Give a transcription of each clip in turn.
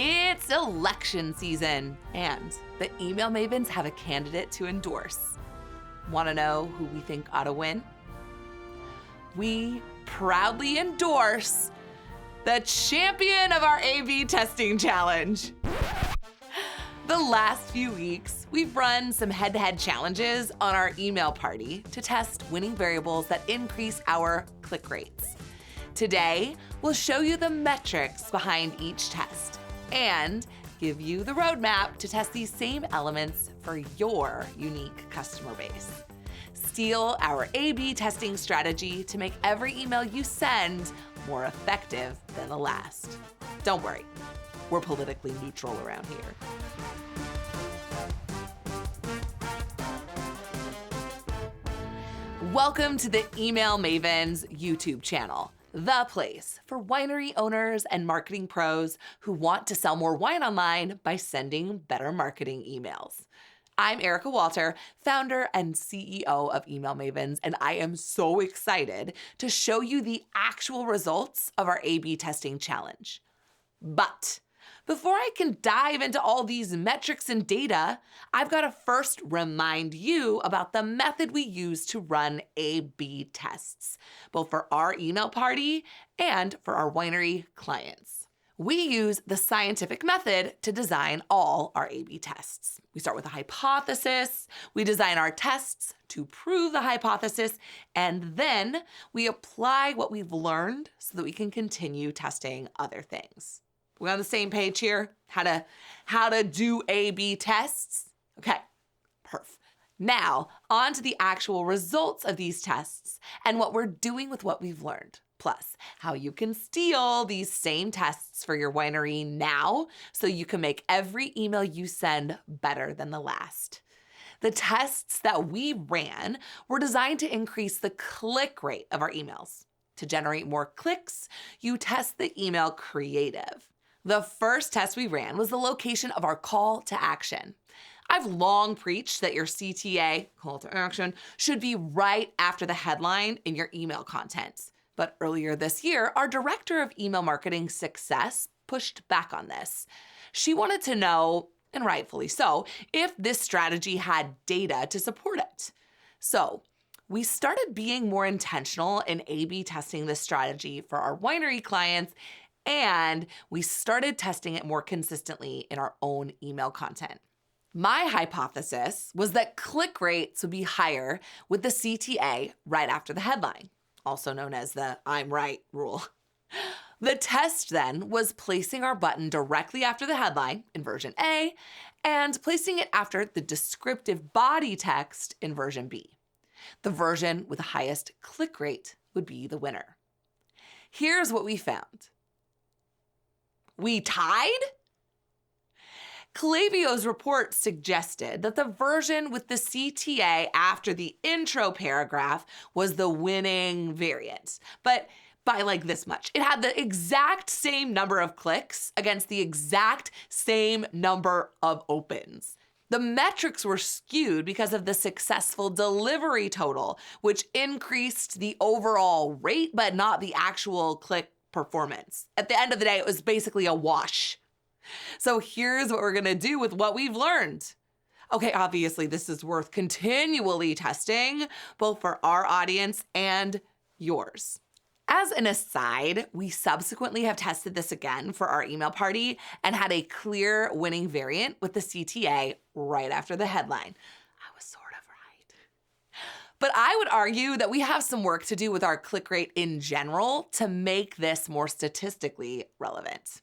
It's election season, and the Email Mavens have a candidate to endorse. Want to know who we think ought to win? We proudly endorse the champion of our A/B testing challenge. The last few weeks, we've run some head-to-head challenges on our email party to test winning variables that increase our click rates. Today, we'll show you the metrics behind each test and give you the roadmap to test these same elements for your unique customer base. Steal our A/B testing strategy to make every email you send more effective than the last. Don't worry, we're politically neutral around here. Welcome to the Email Mavens YouTube channel, the place for winery owners and marketing pros who want to sell more wine online by sending better marketing emails. I'm Erica Walter, founder and CEO of Email Mavens, and I am so excited to show you the actual results of our A/B testing challenge. But before I can dive into all these metrics and data, I've got to first remind you about the method we use to run A/B tests, both for our email party and for our winery clients. We use the scientific method to design all our A/B tests. We start with a hypothesis, we design our tests to prove the hypothesis, and then we apply what we've learned so that we can continue testing other things. We on the same page here? How to do A/B tests? Okay, perf. Now, on to the actual results of these tests and what we're doing with what we've learned. Plus, how you can steal these same tests for your winery now so you can make every email you send better than the last. The tests that we ran were designed to increase the click rate of our emails. To generate more clicks, you test the email creative. The first test we ran was the location of our call to action. I've long preached that your CTA, call to action, should be right after the headline in your email content. But earlier this year, our director of email marketing success pushed back on this. She wanted to know, and rightfully so, if this strategy had data to support it. So we started being more intentional in A/B testing this strategy for our winery clients, and we started testing it more consistently in our own email content. My hypothesis was that click rates would be higher with the CTA right after the headline, also known as the I'm right rule. The test then was placing our button directly after the headline in version A and placing it after the descriptive body text in version B. The version with the highest click rate would be the winner. Here's what we found. We tied? Klaviyo's report suggested that the version with the CTA after the intro paragraph was the winning variant, but by like this much. It had the exact same number of clicks against the exact same number of opens. The metrics were skewed because of the successful delivery total, which increased the overall rate, but not the actual click performance. At the end of the day, it was basically a wash. So here's what we're gonna do with what we've learned. Okay, obviously this is worth continually testing, both for our audience and yours. As an aside, we subsequently have tested this again for our email party and had a clear winning variant with the CTA right after the headline. I was sort of right. But I would argue that we have some work to do with our click rate in general to make this more statistically relevant.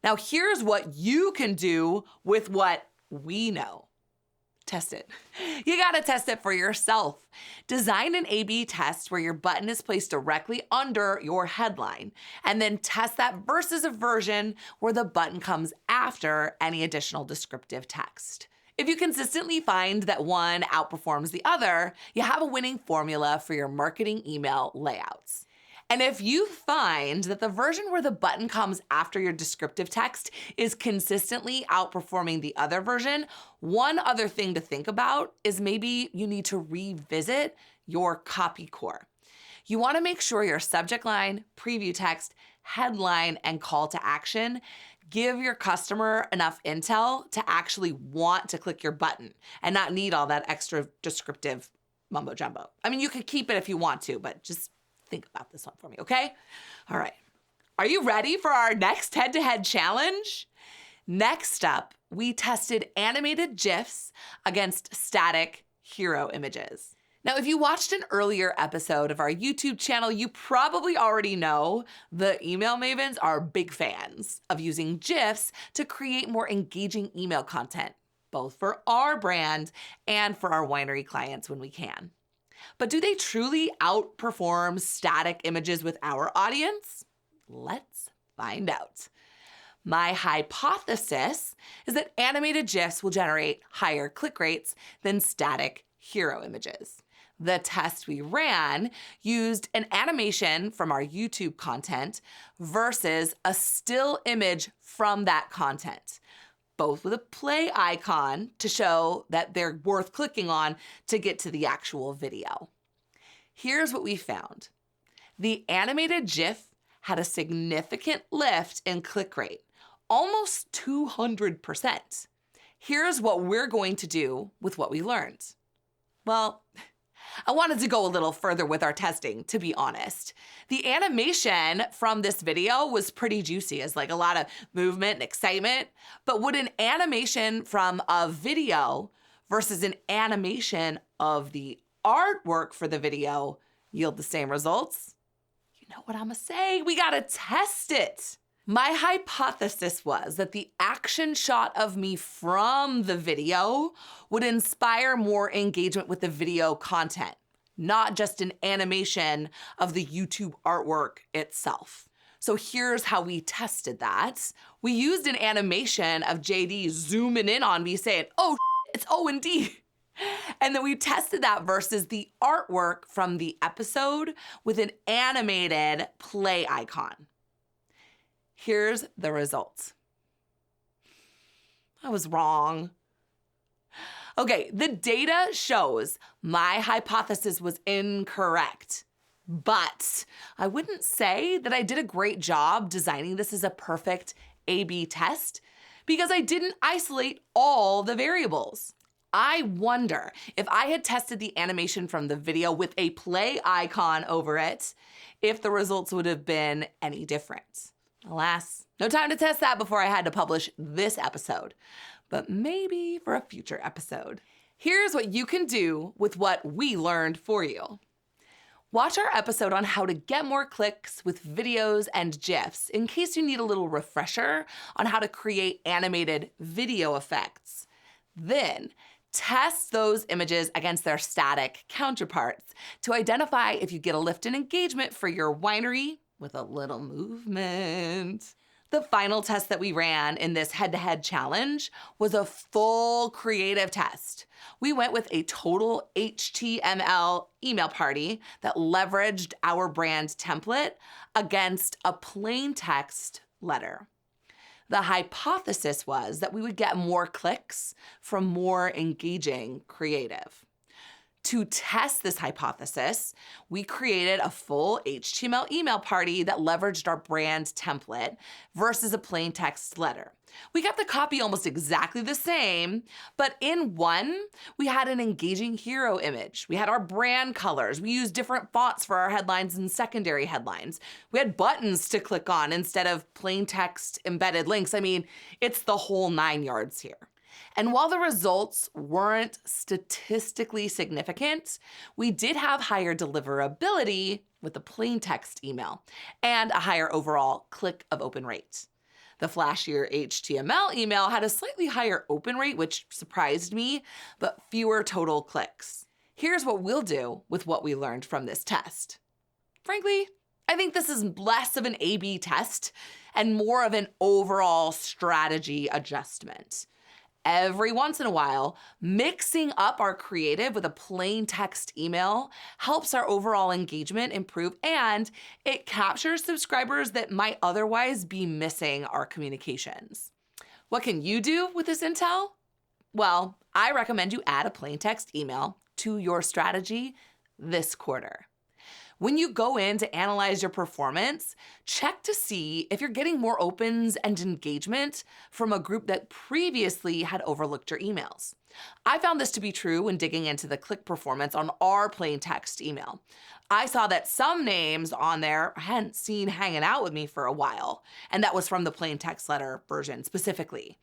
Now, here's what you can do with what we know. Test it. You gotta test it for yourself. Design an A/B test where your button is placed directly under your headline, and then test that versus a version where the button comes after any additional descriptive text. If you consistently find that one outperforms the other, you have a winning formula for your marketing email layouts. And if you find that the version where the button comes after your descriptive text is consistently outperforming the other version, one other thing to think about is maybe you need to revisit your copy core. You want to make sure your subject line, preview text, headline, and call to action Give your customer enough intel to actually want to click your button and not need all that extra descriptive mumbo jumbo. I mean, you could keep it if you want to, but just think about this one for me, okay? All right. Are you ready for our next head-to-head challenge? Next up, we tested animated GIFs against static hero images. Now, if you watched an earlier episode of our YouTube channel, you probably already know the email mavens are big fans of using GIFs to create more engaging email content, both for our brand and for our winery clients when we can. But do they truly outperform static images with our audience? Let's find out. My hypothesis is that animated GIFs will generate higher click rates than static hero images. The test we ran used an animation from our YouTube content versus a still image from that content, both with a play icon to show that they're worth clicking on to get to the actual video. Here's what we found. The animated GIF had a significant lift in click rate, almost 200%. Here's what we're going to do with what we learned. Well, I wanted to go a little further with our testing, to be honest. The animation from this video was pretty juicy, as like a lot of movement and excitement. But would an animation from a video versus an animation of the artwork for the video yield the same results? You know what I'm gonna say? We gotta test it. My hypothesis was that the action shot of me from the video would inspire more engagement with the video content, not just an animation of the YouTube artwork itself. So here's how we tested that. We used an animation of JD zooming in on me saying, "Oh, it's O&D." And then we tested that versus the artwork from the episode with an animated play icon. Here's the results. I was wrong. Okay, the data shows my hypothesis was incorrect, but I wouldn't say that I did a great job designing this as a perfect A/B test because I didn't isolate all the variables. I wonder if I had tested the animation from the video with a play icon over it, if the results would have been any different. Alas, no time to test that before I had to publish this episode, but maybe for a future episode. Here's what you can do with what we learned for you. Watch our episode on how to get more clicks with videos and GIFs in case you need a little refresher on how to create animated video effects. Then, test those images against their static counterparts to identify if you get a lift in engagement for your winery with a little movement. The final test that we ran in this head-to-head challenge was a full creative test. We went with a total HTML email party that leveraged our brand template against a plain text letter. The hypothesis was that we would get more clicks from more engaging creative. To test this hypothesis, we created a full HTML email party that leveraged our brand template versus a plain text letter. We got the copy almost exactly the same, but in one, we had an engaging hero image. We had our brand colors. We used different fonts for our headlines and secondary headlines. We had buttons to click on instead of plain text embedded links. I mean, it's the whole 9 yards here. And while the results weren't statistically significant, we did have higher deliverability with the plain text email and a higher overall click of open rate. The flashier HTML email had a slightly higher open rate, which surprised me, but fewer total clicks. Here's what we'll do with what we learned from this test. Frankly, I think this is less of an A/B test and more of an overall strategy adjustment. Every once in a while, mixing up our creative with a plain text email helps our overall engagement improve, and it captures subscribers that might otherwise be missing our communications. What can you do with this intel? Well, I recommend you add a plain text email to your strategy this quarter. When you go in to analyze your performance, check to see if you're getting more opens and engagement from a group that previously had overlooked your emails. I found this to be true when digging into the click performance on our plain text email. I saw that some names on there I hadn't seen hanging out with me for a while, and that was from the plain text letter version specifically.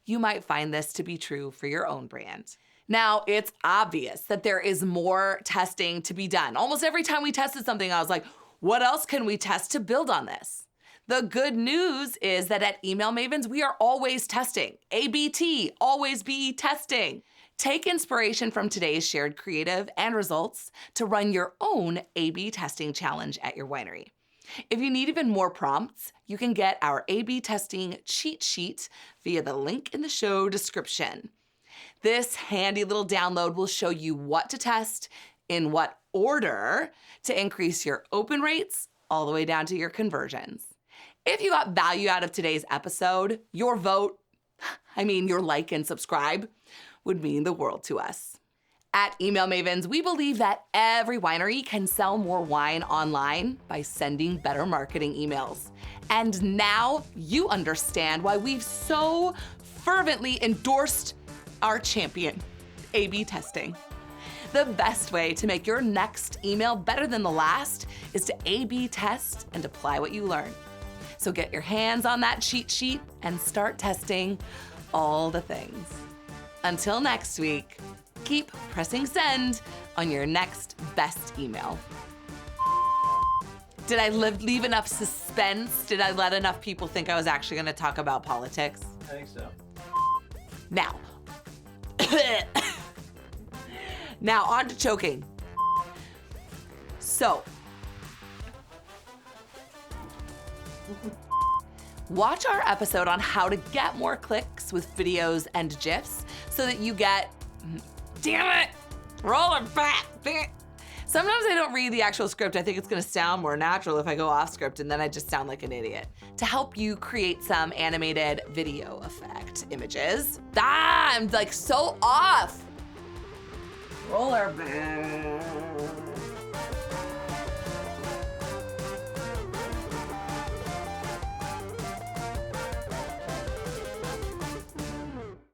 You might find this to be true for your own brand. Now, it's obvious that there is more testing to be done. Almost every time we tested something, I was like, what else can we test to build on this? The good news is that at Email Mavens, we are always testing. ABT, always be testing. Take inspiration from today's shared creative and results to run your own A/B testing challenge at your winery. If you need even more prompts, you can get our A/B testing cheat sheet via the link in the show description. This handy little download will show you what to test, in what order, to increase your open rates all the way down to your conversions. If you got value out of today's episode, your vote, your like and subscribe, would mean the world to us. At Email Mavens, we believe that every winery can sell more wine online by sending better marketing emails. And now you understand why we've so fervently endorsed our champion, A/B testing. The best way to make your next email better than the last is to A/B test and apply what you learn. So get your hands on that cheat sheet and start testing all the things. Until next week, keep pressing send on your next best email. Did I leave enough suspense? Did I let enough people think I was actually gonna talk about politics? I think so. Now, now on to choking. So, watch our episode on how to get more clicks with videos and GIFs so that you get, damn it, roll it back. Sometimes I don't read the actual script. I think it's gonna sound more natural if I go off script, and then I just sound like an idiot. To help you create some animated video effect images. I'm like so off. Roller.